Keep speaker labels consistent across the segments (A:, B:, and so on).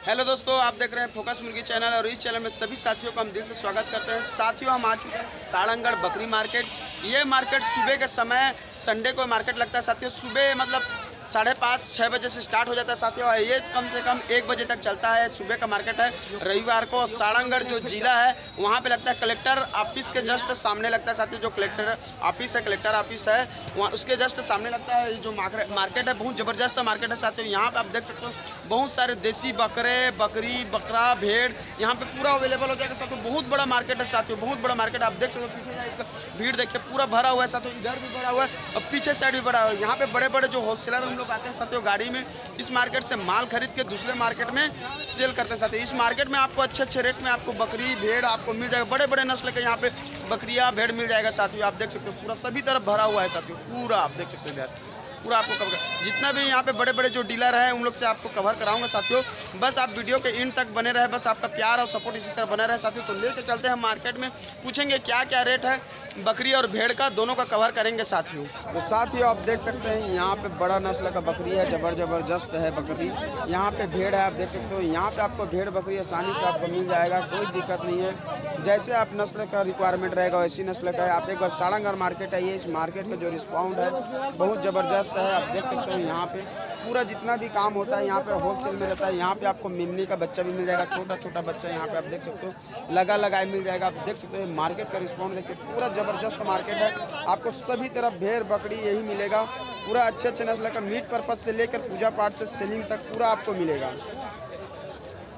A: Hello दोस्तों, आप देख रहे हैं फोकस मुर्गी चैनल और इस चैनल में सभी साथियों का हम दिल से स्वागत करते हैं। साथियों, हम आ चुके हैं सारंगगढ़ बकरी मार्केट। ये मार्केट सुबह के समय संडे को मार्केट लगता है साथियों। सुबह मतलब 5:30-6 बजे से स्टार्ट हो जाता है साथियों और ये कम से कम 1 बजे तक चलता है। सुबह का मार्केट है। रविवार को सारंगगढ़ जो जिला है वहाँ पे लगता है। कलेक्टर ऑफिस के जस्ट सामने लगता है साथियों। जो कलेक्टर ऑफिस है, कलेक्टर ऑफिस है वहाँ उसके जस्ट सामने लगता है। जो मार्केट है बहुत ज़बरदस्त मार्केट है साथियों। यहाँ पे आप देख सकते हो बहुत सारे देसी बकरे, बकरी, बकरा, भेड़ यहाँ पे पूरा अवेलेबल हो जाएगा साथियों। बहुत बड़ा मार्केट है साथियों, बहुत बड़ा मार्केट। आप देख सकते हो पीछे भीड़ देखिए पूरा भरा हुआ है साथियों। इधर भी भरा हुआ है और पीछे साइड भी भरा हुआ है। यहाँ पे बड़े बड़े जो होलसेलर हम लोग आते हैं साथियों गाड़ी में, इस मार्केट से माल खरीद के दूसरे मार्केट में सेल करते हैं साथियों। इस मार्केट में आपको अच्छे रेट में आपको बकरी, भेड़ आपको मिल जाएगा। बड़े बड़े नस्ल के यहाँ पे बकरियाँ, भेड़ मिल जाएगा साथियों। आप देख सकते हो पूरा सभी तरफ भरा हुआ है साथियों। पूरा आप देख सकते हो इधर पूरा आपको कवर, जितना भी यहाँ पे बड़े बड़े जो डीलर हैं उन लोग से आपको कवर कराऊंगा साथियों। बस आप वीडियो के एंड तक बने रहे, बस आपका प्यार और सपोर्ट इसी तरह बना रहे साथियों। तो लेके चलते हैं मार्केट में, पूछेंगे क्या क्या रेट है बकरी और भेड़ का, दोनों का कवर करेंगे साथियों। तो साथियों आप देख सकते हैं यहाँ पे बड़ा नस्ल का बकरी है, जबरदस्त है बकरी। यहाँ पे भेड़ है, आप देख सकते हो। यहाँ पे आपको भेड़ बकरी आसानी से आपको मिल जाएगा, कोई दिक्कत नहीं है। जैसे आप नस्ल का रिक्वायरमेंट रहेगा वैसी नस्ल का है। आप एक बार सारंगगढ़ मार्केट आइए। इस मार्केट का जो रिस्पॉन्ड है बहुत ज़बरदस्त है। आप देख सकते हो यहाँ पे पूरा जितना भी काम होता है यहाँ पे होलसेल में रहता है। यहाँ पे आपको मेमनी का बच्चा भी मिल जाएगा, छोटा बच्चा यहाँ पे आप देख सकते हो लगाए मिल जाएगा। आप देख सकते हो मार्केट का रिस्पॉन्ड देखिए, पूरा ज़बरदस्त मार्केट है। आपको सभी तरफ भेड़ बकरी यही मिलेगा। पूरा अच्छे नस्ल का मीट पर्पज से लेकर पूजा पाठ से सेलिंग तक पूरा आपको मिलेगा।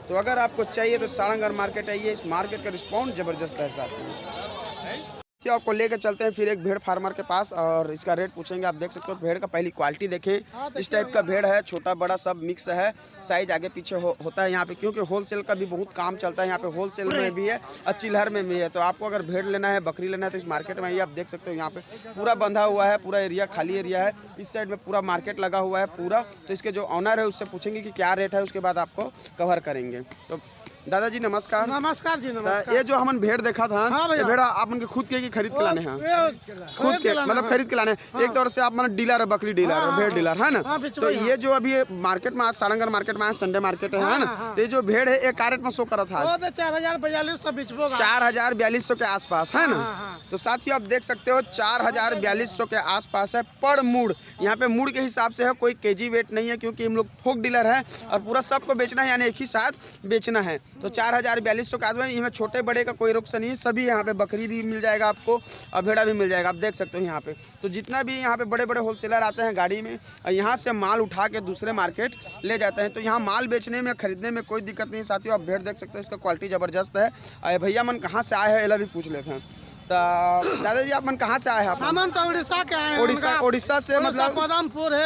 A: तो अगर आपको चाहिए तो सारंगगढ़ मार्केट आइए। इस मार्केट का रिस्पॉन्ड ज़बरदस्त है साथ में। आपको लेकर चलते हैं फिर एक भेड़ फार्मर के पास और इसका रेट पूछेंगे। आप देख सकते हो भेड़ का पहली क्वालिटी देखें। इस टाइप का भेड़ है, छोटा बड़ा सब मिक्स है। साइज आगे पीछे होता है यहाँ पे, क्योंकि होलसेल का भी बहुत काम चलता है यहाँ पे। होलसेल में भी है और चिल्हर में भी है। तो आपको अगर भेड़ लेना है, बकरी लेना है तो इस मार्केट में आइए। आप देख सकते हो यहाँ पे पूरा बंधा हुआ है, पूरा एरिया खाली एरिया है। इस साइड में पूरा मार्केट लगा हुआ है पूरा। तो इसके जो ऑनर है उससे पूछेंगे कि क्या रेट है, उसके बाद आपको कवर करेंगे। तो दादाजी नमस्कार।
B: नमस्कार जी, नमस्कार।
A: ये जो हमन भेड़ देखा था,
B: हाँ
A: ये भेड़ आप उनके खुद के खरीद के लाने हैं? खुद के मतलब खरीद के लाने हैं। हाँ। एक तौर से आप मतलब डीलर है, बकरी डीलर है, भेड़ डीलर है ना। तो ये जो अभी मार्केट में आज सारंगगढ़ मार्केट में संडे मार्केट है ना। तो ये जो भेड़ है एक कैरेट में शो करा था 4042 के आसपास है ना। तो साथियों आप देख सकते हो 4042 के आसपास है पर मूड। यहाँ पे मूड के हिसाब से है, कोई केजी वेट नहीं है, क्योंकि हम लोग थोक डीलर है और पूरा सबको बेचना है, यानी एक ही साथ बेचना है। तो 4042 के आसपास इसमें छोटे बड़े का कोई रुख नहीं है। सभी यहाँ पे बकरी भी मिल जाएगा आपको और भेड़ा भी मिल जाएगा। आप देख सकते हो यहाँ पे तो जितना भी यहाँ पे बड़े बड़े होलसेलर आते हैं गाड़ी में और यहाँ से माल उठा के दूसरे मार्केट ले जाते हैं। तो यहाँ माल बेचने में, खरीदने में कोई दिक्कत नहीं साथियों। आप भेड़ देख सकते हो, इसका क्वालिटी ज़बरदस्त है। और भैया मन कहाँ से आए हैं एला भी पूछ लेते हैं। तो दादाजी आप मन कहाँ से आए हैं?
B: हम तो उड़ीसा के आए हैं।
A: उड़ीसा से मतलब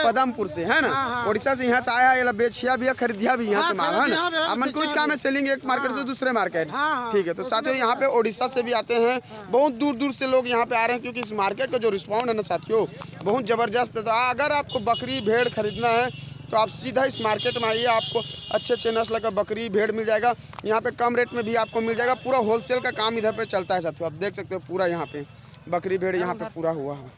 A: पदमपुर से है ना। उड़ीसा से यहाँ से आया है, बेचिया भी है, खरीदिया भी यहाँ से माल है ना। अपन कुछ काम है सेलिंग एक मार्केट से दूसरे मार्केट। ठीक है। तो साथियों यहाँ पे उड़ीसा से भी आते हैं, बहुत दूर से लोग यहाँ पे आ रहे हैं, क्योंकि इस मार्केट का जो रिस्पॉन्ड है ना साथियों बहुत ज़बरदस्त है। तो अगर आपको बकरी भेड़ खरीदना है तो आप सीधा इस मार्केट में आइए। आपको अच्छे नस्ल का बकरी भेड़ मिल जाएगा। यहाँ पे कम रेट में भी आपको मिल जाएगा। पूरा होलसेल का काम इधर पे चलता है साथियों। आप देख सकते हो पूरा यहाँ पे बकरी भेड़ यहाँ पे पूरा हुआ है।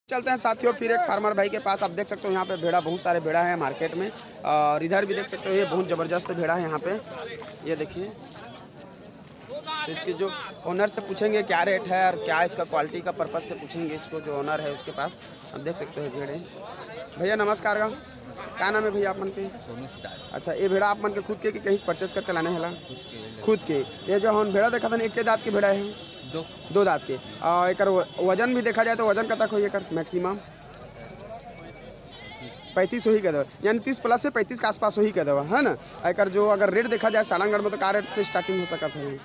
A: चलते हैं साथियों फिर एक फार्मर भाई के पास। आप देख सकते हो यहाँ पे भेड़ा, बहुत सारे भेड़ा है मार्केट में। और इधर भी देख सकते हो ये बहुत ज़बरदस्त भेड़ा है यहाँ पे, ये देखिए। तो इसके जो ओनर से पूछेंगे क्या रेट है और क्या इसका क्वालिटी का पर्पज़ से पूछेंगे इसको, जो ओनर है उसके पास। आप देख सकते हो भेड़े। भैया नमस्कार का क्या नाम है भैया आप मन के? अच्छा, ये भेड़ा आप मन के खुद के कहीं परचेस करके लाने है? खुद के। ये जो हम भेड़ा देखा था एक के दाँत के भेड़ा है? दो दाँत के। और एक वजन भी देखा जाए तो वजन कतक हो एक मैक्सिमम 35 ही कह दो, यानी 30 प्लस से 35 के आसपास ही कह दो है ना। एक जो अगर रेट देखा जाए सारंगगढ़ में तो क्या रेट से स्टार्टिंग हो सकता है?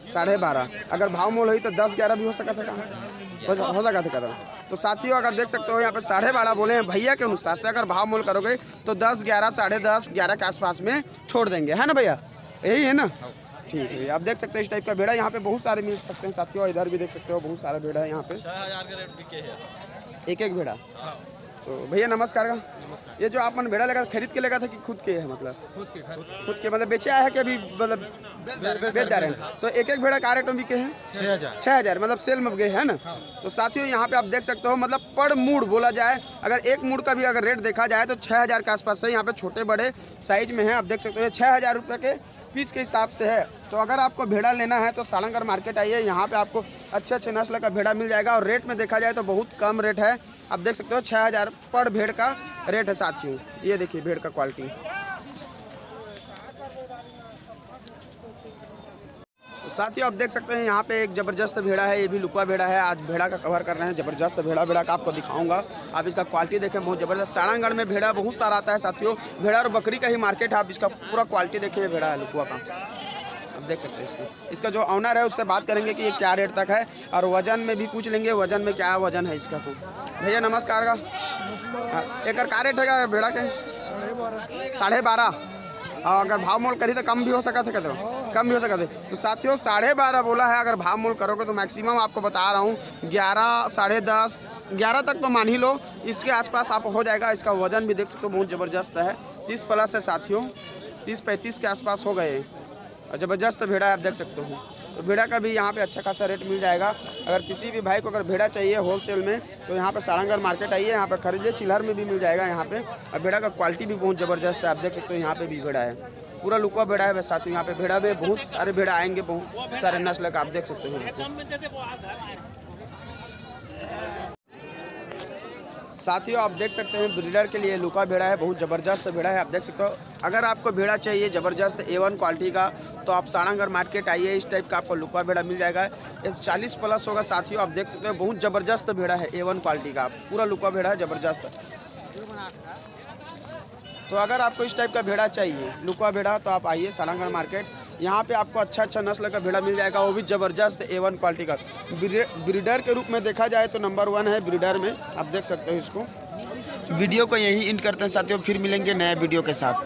A: 12.5। अगर भाव मोल हुई तो 10-11 भी हो सकता है, हो सकता था। तो साथियों अगर देख सकते हो यहाँ पे 12.5 बोले हैं भैया के अनुसार से। अगर भाव मोल करोगे तो 10-11, 10.5, 11 के आसपास में छोड़ देंगे, है ना भैया? यही है ना। ठीक है। आप देख सकते हो इस टाइप का भेड़ा यहाँ पे बहुत सारे मिल सकते हैं साथियों। इधर भी देख सकते हो बहुत सारा भेड़ा है यहाँ पे। 6000 का रेट बिके है एक भेड़ा। तो भैया नमस्कार का ये जो आपने भेड़ा लगा खरीद के लगा था कि खुद के है मतलब खुद के मतलब बेचे आया है कि अभी मतलब बेच जा रहे हैं। तो एक एक भेड़ा का रेट में बिके हैं 6,000 मतलब सेल में गए है ना। तो साथियों यहाँ पे आप देख सकते हो मतलब पर मूड बोला जाए अगर एक मूड का भी अगर रेट देखा जाए तो 6,000 के आसपास है। यहाँ पे छोटे बड़े साइज में है आप देख सकते हो 6,000 रुपये के पीस के हिसाब से है। तो अगर आपको भेड़ा लेना है तो सालंगढ़ मार्केट आइए, यहाँ पे आपको अच्छे अच्छे नस्ल का भेड़ा मिल जाएगा। और रेट में देखा जाए तो बहुत कम रेट है, आप देख सकते हो 6,000 पर भेड़ का रेट है साथियों। ये देखिए भेड़ का क्वालिटी। तो साथियों आप देख सकते हैं यहाँ पे एक ज़बरदस्त भेड़ा है, ये भी लुकवा भेड़ा है। आज भेड़ा का कवर कर रहे हैं, ज़बरदस्त भेड़ा का आपको दिखाऊंगा। आप इसका क्वालिटी देखें बहुत ज़बरदस्त। सारंगढ़ में भेड़ा बहुत सारा आता है साथियों, भेड़ा और बकरी का ही मार्केट है। आप इसका पूरा क्वालिटी देखिए, भेड़ा है लुकवा का, आप देख सकते हैं। इसका जो ऑनर है उससे बात करेंगे कि ये क्या रेट तक है और वजन में भी पूछ लेंगे, वजन में क्या वजन है इसका। तो भैया नमस्कार का एक का रेट है भेड़ा के 12.5। और अगर भाव मोल करी तो कम भी हो सका था, कहते कम भी हो सका थे। तो साथियों 12.5 बोला है, अगर भाव मोल करोगे तो मैक्सिमम आपको बता रहा हूँ 11, 10.5, 11 तक तो मान ही लो, इसके आसपास आप हो जाएगा। इसका वजन भी देख सकते हो बहुत ज़बरदस्त है, 30 प्लस है साथियों, 30-35 के आसपास हो गए और ज़बरदस्त भेड़ा है आप देख सकते हो। तो भेड़ा का भी यहाँ पे अच्छा खासा रेट मिल जाएगा। अगर किसी भी भाई को अगर भेड़ा चाहिए होलसेल में तो यहाँ पे सारंगढ़ मार्केट आइए, यहाँ पे खरीदिए। चिल्हर में भी मिल जाएगा यहाँ पे। और भेड़ा का क्वालिटी भी बहुत ज़बरदस्त है, आप देख सकते हो। यहाँ पे भी भेड़ा है, पूरा लुकवा भेड़ा है साथियों। यहाँ पे भेड़ा में बहुत सारे भेड़ा आएंगे, बहुत सारे नस्ल का आप देख सकते हो। साथियों आप देख सकते हैं ब्रीडर के लिए लुका भेड़ा है, बहुत ज़बरदस्त भेड़ा है आप देख सकते हो। अगर आपको भेड़ा चाहिए ज़बरदस्त A1 क्वालिटी का तो आप सारंगढ़ मार्केट आइए, इस टाइप का आपको लुका भेड़ा मिल जाएगा। 40 प्लस होगा साथियों, आप देख सकते हो बहुत ज़बरदस्त भेड़ा है A1 क्वालिटी का, पूरा लुका भेड़ा है ज़बरदस्त। तो अगर आपको इस टाइप का भेड़ा चाहिए लुका भेड़ा तो आप आइए सारंगढ़ मार्केट, यहाँ पे आपको अच्छा नस्ल का भेड़ा मिल जाएगा, वो भी ज़बरदस्त A1 क्वालिटी का। ब्रीडर के रूप में देखा जाए तो नंबर 1 है ब्रीडर में, आप देख सकते हो इसको। वीडियो को यही एंड करते हैं साथियों, फिर मिलेंगे नए वीडियो के साथ।